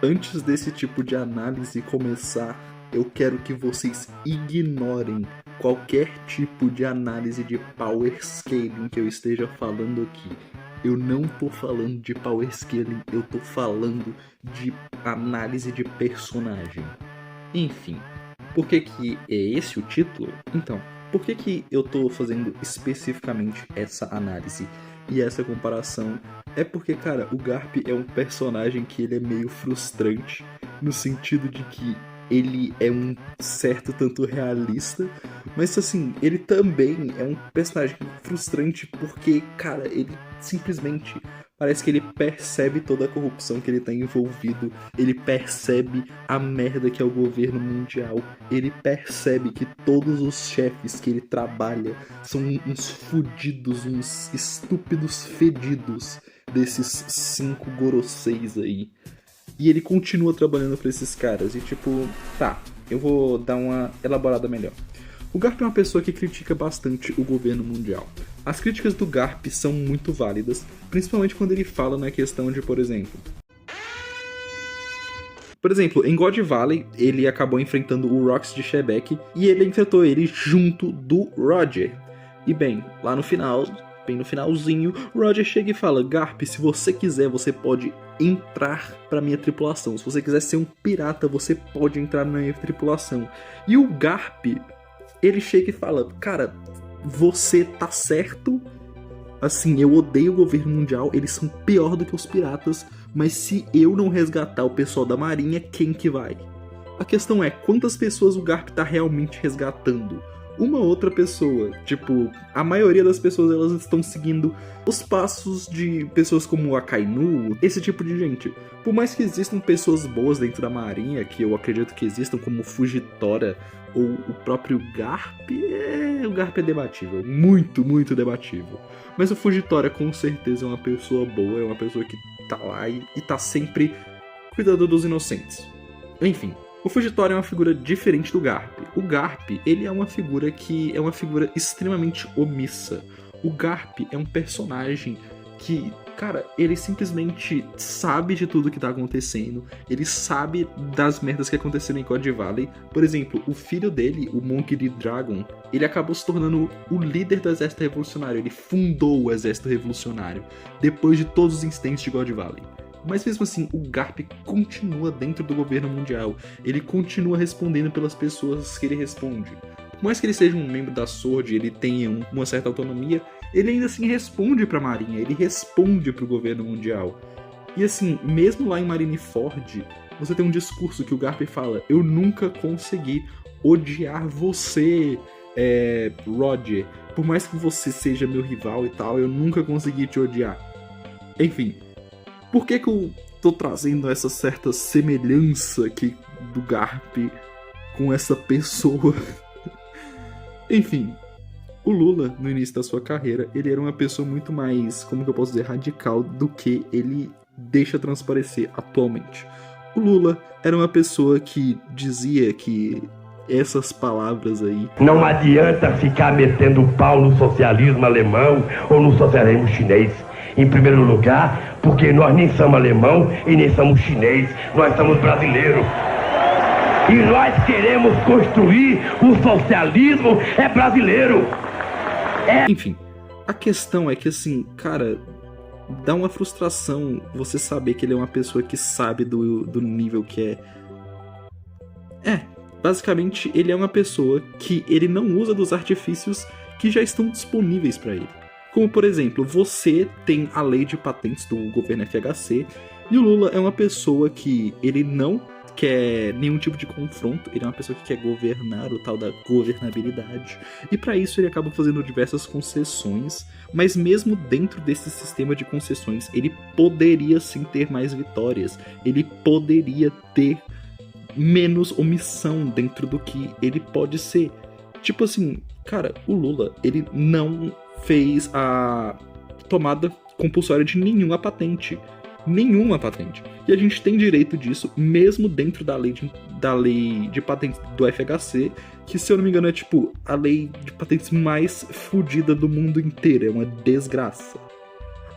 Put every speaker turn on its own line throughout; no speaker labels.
Antes desse tipo de análise começar, eu quero que vocês ignorem qualquer tipo de análise de power scaling que eu esteja falando aqui. Eu não tô falando de power scaling, eu tô falando de análise de personagem. Enfim, por que é esse o título? Então, por que eu tô fazendo especificamente essa análise e essa comparação? É porque, cara, o Garp é um personagem que ele é meio frustrante, no sentido de que ele é um certo tanto realista, mas assim, ele também é um personagem frustrante porque, cara, ele simplesmente parece que ele percebe toda a corrupção que ele tá envolvido, ele percebe a merda que é o governo mundial, ele percebe que todos os chefes que ele trabalha são uns fudidos, uns estúpidos fedidos desses 5 Goroseis aí. E ele continua trabalhando pra esses caras. E tipo, tá, eu vou dar uma elaborada melhor. O Garp é uma pessoa que critica bastante o governo mundial. As críticas do Garp são muito válidas, principalmente quando ele fala na questão de, por exemplo, em God Valley, ele acabou enfrentando o Rox de Shebeck e ele enfrentou ele junto do Roger. E bem, lá no final, bem no finalzinho, o Roger chega e fala: Garp, se você quiser, você pode entrar pra minha tripulação. Se você quiser ser um pirata, você pode entrar na minha tripulação. E o Garp, ele chega e fala: cara, você tá certo. Assim, eu odeio o governo mundial, eles são pior do que os piratas, mas se eu não resgatar o pessoal da marinha, quem que vai? A questão é, quantas pessoas o Garp tá realmente resgatando? Uma outra pessoa, tipo, a maioria das pessoas elas estão seguindo os passos de pessoas como a Kainu, esse tipo de gente. Por mais que existam pessoas boas dentro da marinha, que eu acredito que existam, como Fujitora ou o próprio Garp, o Garp é debatível, muito, muito debatível. Mas o Fujitora com certeza é uma pessoa boa, é uma pessoa que tá lá e tá sempre cuidando dos inocentes. Enfim. O Fujitora é uma figura diferente do Garp. O Garp, ele é uma figura que é uma figura extremamente omissa. O Garp é um personagem que, cara, ele simplesmente sabe de tudo que tá acontecendo. Ele sabe das merdas que aconteceram em God Valley. Por exemplo, o filho dele, o Monk D. Dragon, ele acabou se tornando o líder do exército revolucionário. Ele fundou o exército revolucionário depois de todos os incidentes de God Valley. Mas mesmo assim, o Garp continua dentro do governo mundial. Ele continua respondendo pelas pessoas que ele responde. Por mais que ele seja um membro da SWORD, ele tenha uma certa autonomia, ele ainda assim responde pra Marinha, ele responde pro governo mundial. E assim, mesmo lá em Marineford, você tem um discurso que o Garp fala: eu nunca consegui odiar você, Roger. Por mais que você seja meu rival e tal, eu nunca consegui te odiar. Enfim. Por que eu tô trazendo essa certa semelhança aqui do Garp com essa pessoa? Enfim, o Lula, no início da sua carreira, ele era uma pessoa muito mais, como que eu posso dizer, radical do que ele deixa transparecer atualmente. O Lula era uma pessoa que dizia que essas palavras aí...
Não adianta ficar metendo pau no socialismo alemão ou no socialismo chinês. Em primeiro lugar, porque nós nem somos alemão e nem somos chinês, nós somos brasileiros. E nós queremos construir o socialismo brasileiro.
Enfim, a questão é que assim, cara, dá uma frustração você saber que ele é uma pessoa que sabe do nível que é. Basicamente, ele é uma pessoa que ele não usa dos artifícios que já estão disponíveis para ele. Como, por exemplo, você tem a lei de patentes do governo FHC e o Lula é uma pessoa que ele não quer nenhum tipo de confronto, ele é uma pessoa que quer governar, o tal da governabilidade, e para isso ele acaba fazendo diversas concessões, mas mesmo dentro desse sistema de concessões, ele poderia sim ter mais vitórias, ele poderia ter menos omissão dentro do que ele pode ser. Tipo assim, cara, o Lula, ele não fez a tomada compulsória de nenhuma patente. E a gente tem direito disso, mesmo dentro da lei de patentes do FHC, que, se eu não me engano, é tipo a lei de patentes mais fodida do mundo inteiro. É uma desgraça.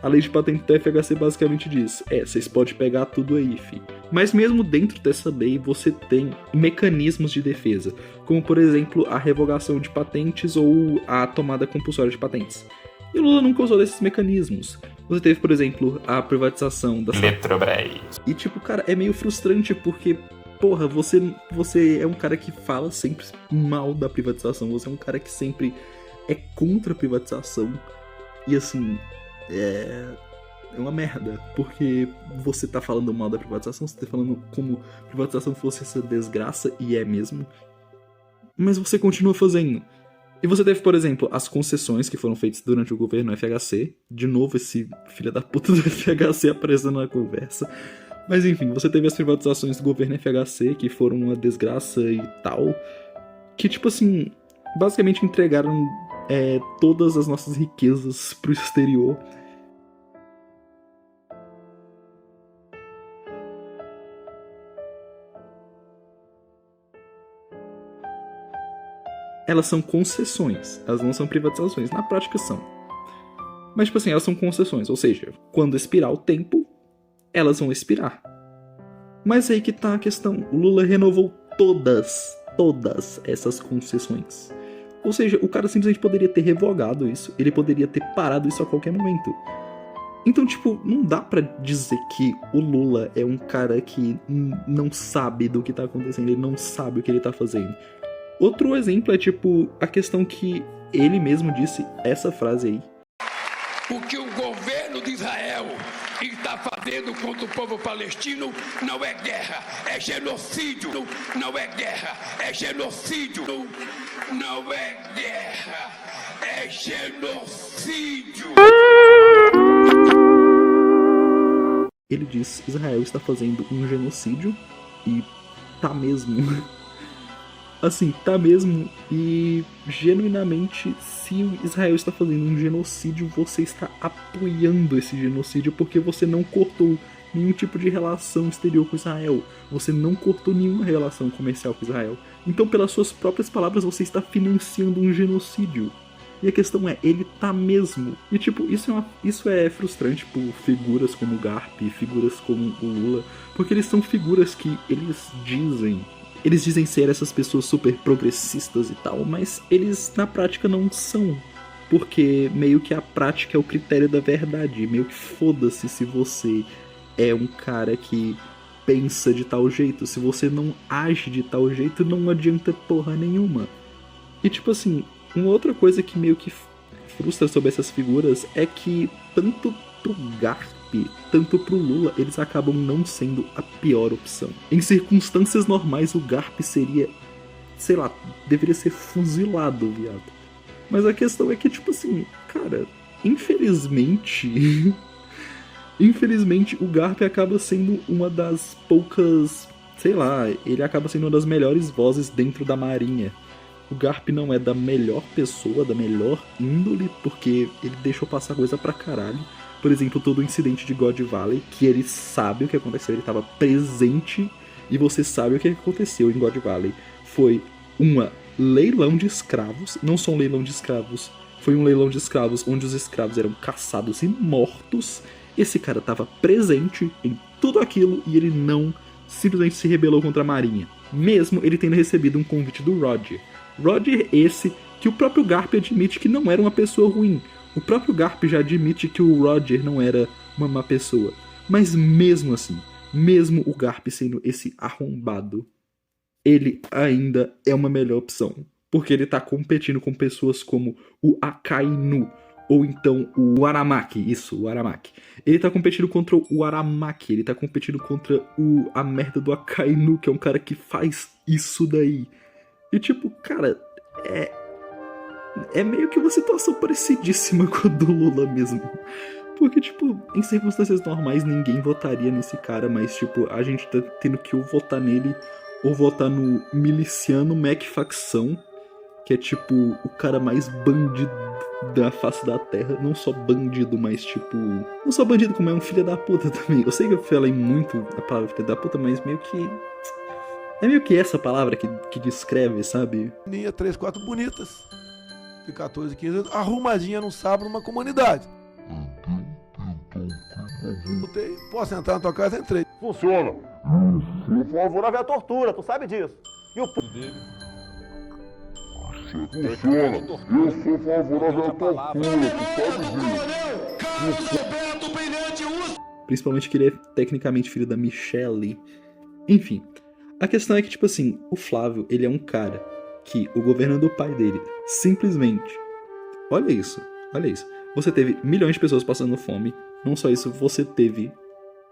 A lei de patente do FHC basicamente diz, vocês podem pegar tudo aí, fi. Mas mesmo dentro dessa lei, você tem mecanismos de defesa, como por exemplo, a revogação de patentes ou a tomada compulsória de patentes. E o Lula nunca usou desses mecanismos. Você teve, por exemplo, a privatização da
Eletrobras.
E tipo, cara, é meio frustrante porque, porra, você é um cara que fala sempre mal da privatização, você é um cara que sempre é contra a privatização. E assim, é uma merda, porque você tá falando mal da privatização, você tá falando como a privatização fosse essa desgraça, e é mesmo, mas você continua fazendo. E você teve, por exemplo, as concessões que foram feitas durante o governo FHC. De novo, esse filho da puta do FHC aparecendo na conversa. Mas enfim, você teve as privatizações do governo FHC, que foram uma desgraça e tal. Que, tipo assim, basicamente entregaram todas as nossas riquezas pro exterior. Elas são concessões, elas não são privatizações, na prática são. Mas, tipo assim, elas são concessões, ou seja, quando expirar o tempo, elas vão expirar. Mas aí que tá a questão, o Lula renovou todas essas concessões. Ou seja, o cara simplesmente poderia ter revogado isso, ele poderia ter parado isso a qualquer momento. Então, tipo, não dá pra dizer que o Lula é um cara que não sabe do que tá acontecendo, ele não sabe o que ele tá fazendo. Outro exemplo é, tipo, a questão que ele mesmo disse essa frase aí.
O que o governo de Israel está fazendo contra o povo palestino não é guerra, é genocídio. Não é guerra, é genocídio. Não é guerra, é genocídio.
Ele diz que Israel está fazendo um genocídio e tá mesmo. Assim, tá mesmo, e genuinamente, se Israel está fazendo um genocídio, você está apoiando esse genocídio porque você não cortou nenhum tipo de relação exterior com Israel. Você não cortou nenhuma relação comercial com Israel. Então, pelas suas próprias palavras, você está financiando um genocídio. E a questão é, ele tá mesmo. E tipo, isso é frustrante por figuras como o Garp, figuras como o Lula, porque eles são figuras que eles dizem ser essas pessoas super progressistas e tal, mas eles na prática não são. Porque meio que a prática é o critério da verdade. Meio que foda-se se você é um cara que pensa de tal jeito. Se você não age de tal jeito, não adianta porra nenhuma. E tipo assim, uma outra coisa que meio que frustra sobre essas figuras é que tanto pro Garp, tanto pro Lula, eles acabam não sendo a pior opção. Em circunstâncias normais, o Garp seria, sei lá, deveria ser fuzilado, viado. Mas a questão é que, tipo assim, cara, infelizmente, o Garp acaba sendo uma das poucas, sei lá, ele acaba sendo uma das melhores vozes dentro da Marinha. O Garp não é da melhor pessoa, da melhor índole, porque ele deixou passar coisa pra caralho. Por exemplo, todo o incidente de God Valley, que ele sabe o que aconteceu, ele estava presente, e você sabe o que aconteceu em God Valley. Foi um leilão de escravos, não só um leilão de escravos, foi um leilão de escravos onde os escravos eram caçados e mortos. Esse cara estava presente em tudo aquilo e ele não simplesmente se rebelou contra a Marinha, mesmo ele tendo recebido um convite do Roger. Roger esse que o próprio Garp admite que não era uma pessoa ruim. O próprio Garp já admite que o Roger não era uma má pessoa. Mas mesmo assim, mesmo o Garp sendo esse arrombado, ele ainda é uma melhor opção. Porque ele tá competindo com pessoas como o Akainu, ou então o Aramaki. Isso, o Aramaki. Ele tá competindo contra o Aramaki, ele tá competindo contra a merda do Akainu, que é um cara que faz isso daí. E tipo, cara, é meio que uma situação parecidíssima com a do Lula mesmo. Porque, tipo, em circunstâncias normais ninguém votaria nesse cara, mas, tipo, a gente tá tendo que ou votar nele ou votar no miliciano Mac Facção, que é, tipo, o cara mais bandido da face da terra. Não só bandido, mas, tipo... Não só bandido, como é um filho da puta também. Eu sei que eu falei muito a palavra filho da puta, mas meio que... É meio que essa palavra que descreve, sabe?
3, 4 bonitas. De 14, 15 arrumadinha num sábado numa comunidade.
Posso entrar na tua casa? Entrei.
Funciona. O favorável é a tortura, tu sabe disso. E o dele? Funciona. Eu sou favorável à tortura, tu sabe disso.
Principalmente que ele é tecnicamente filho da Michelle. Enfim, a questão é que, tipo assim, o Flávio, ele é um cara que o governo do pai dele simplesmente... Olha isso. Você teve milhões de pessoas passando fome. Não só isso, você teve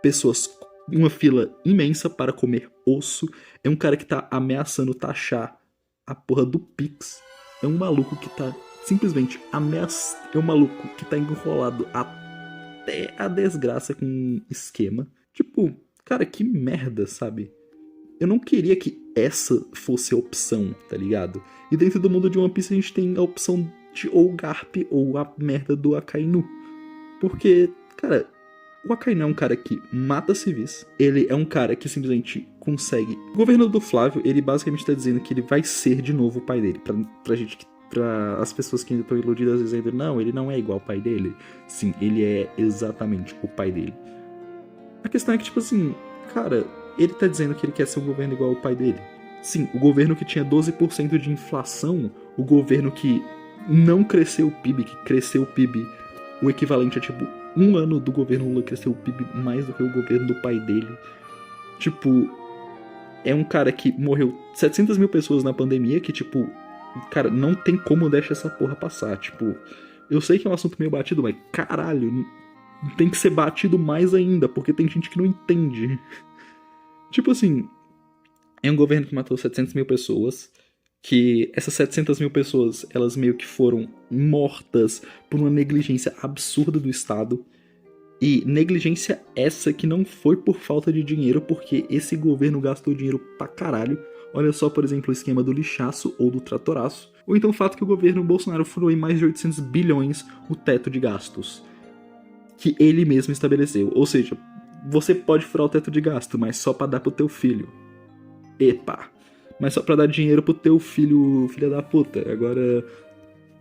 pessoas, uma fila imensa para comer osso. É um cara que tá ameaçando taxar a porra do Pix. É um maluco que tá simplesmente ameaçando. É um maluco que tá enrolado até a desgraça com um esquema. Tipo, cara, que merda, sabe? Eu não queria que essa fosse a opção, tá ligado? E dentro do mundo de One Piece a gente tem a opção de ou o Garp ou a merda do Akainu. Porque, cara, o Akainu é um cara que mata civis. Ele é um cara que simplesmente consegue... O governo do Flávio, ele basicamente tá dizendo que ele vai ser de novo o pai dele. Pra as pessoas que ainda estão iludidas dizendo, não, ele não é igual ao pai dele. Sim, ele é exatamente o pai dele. A questão é que, tipo assim, cara, ele tá dizendo que ele quer ser um governo igual ao pai dele. Sim, o governo que tinha 12% de inflação, o governo que não cresceu o PIB, que cresceu o PIB o equivalente a, tipo, um ano do governo Lula cresceu o PIB mais do que o governo do pai dele. Tipo, é um cara que morreu 700 mil pessoas na pandemia, que, tipo, cara, não tem como deixar essa porra passar. Tipo, eu sei que é um assunto meio batido, mas caralho, tem que ser batido mais ainda, porque tem gente que não entende. Tipo assim, é um governo que matou 700 mil pessoas, que essas 700 mil pessoas, elas meio que foram mortas por uma negligência absurda do Estado. E negligência essa que não foi por falta de dinheiro, porque esse governo gastou dinheiro pra caralho. Olha só, por exemplo, o esquema do lixaço ou do tratoraço. Ou então o fato que o governo Bolsonaro furou em mais de 800 bilhões o teto de gastos, que ele mesmo estabeleceu. Ou seja, você pode furar o teto de gasto, mas só pra dar pro teu filho. Epa! Mas só pra dar dinheiro pro teu filho, filha da puta. Agora,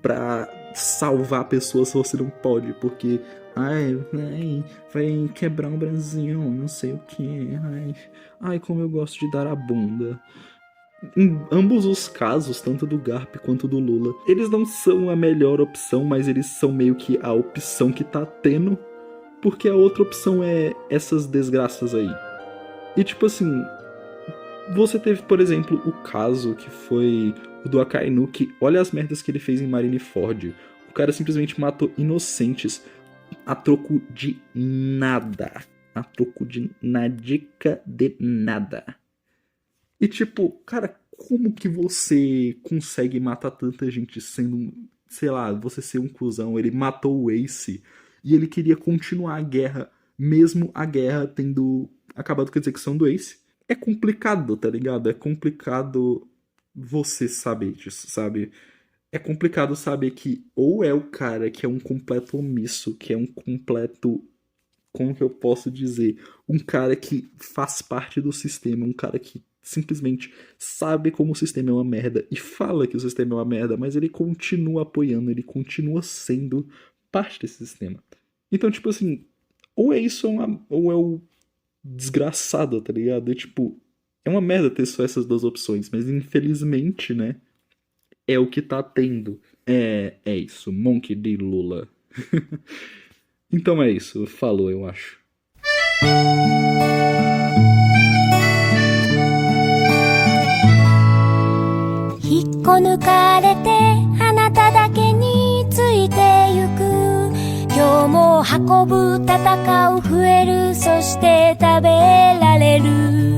pra salvar pessoas você não pode, porque... Ai, vai quebrar o Brasil, não sei o que. Ai, como eu gosto de dar a bunda. Em ambos os casos, tanto do Garp quanto do Lula, eles não são a melhor opção, mas eles são meio que a opção que tá tendo, porque a outra opção é essas desgraças aí. E tipo assim, você teve, por exemplo, o caso que foi o do Akainu, que olha as merdas que ele fez em Marineford. O cara simplesmente matou inocentes a troco de nada. A troco de nadica de nada. E tipo, cara, como que você consegue matar tanta gente sendo, sei lá, você ser um cuzão? Ele matou o Ace e ele queria continuar a guerra, mesmo a guerra tendo acabado com a execução do Ace. É complicado, tá ligado? É complicado você saber disso, sabe? É complicado saber que ou é o cara que é um completo omisso, que é um completo, como que eu posso dizer, um cara que faz parte do sistema, um cara que simplesmente sabe como o sistema é uma merda e fala que o sistema é uma merda, mas ele continua apoiando, ele continua sendo parte desse sistema. Então, tipo assim, ou é isso ou é o desgraçado, tá ligado? É tipo, é uma merda ter só essas duas opções, mas infelizmente, né? É o que tá tendo. É isso. Monkey D. Lula. Então é isso. Falou, eu acho.
引っこ抜かれてあなただけについてゆく今日も運ぶ戦う増えるそして食べられる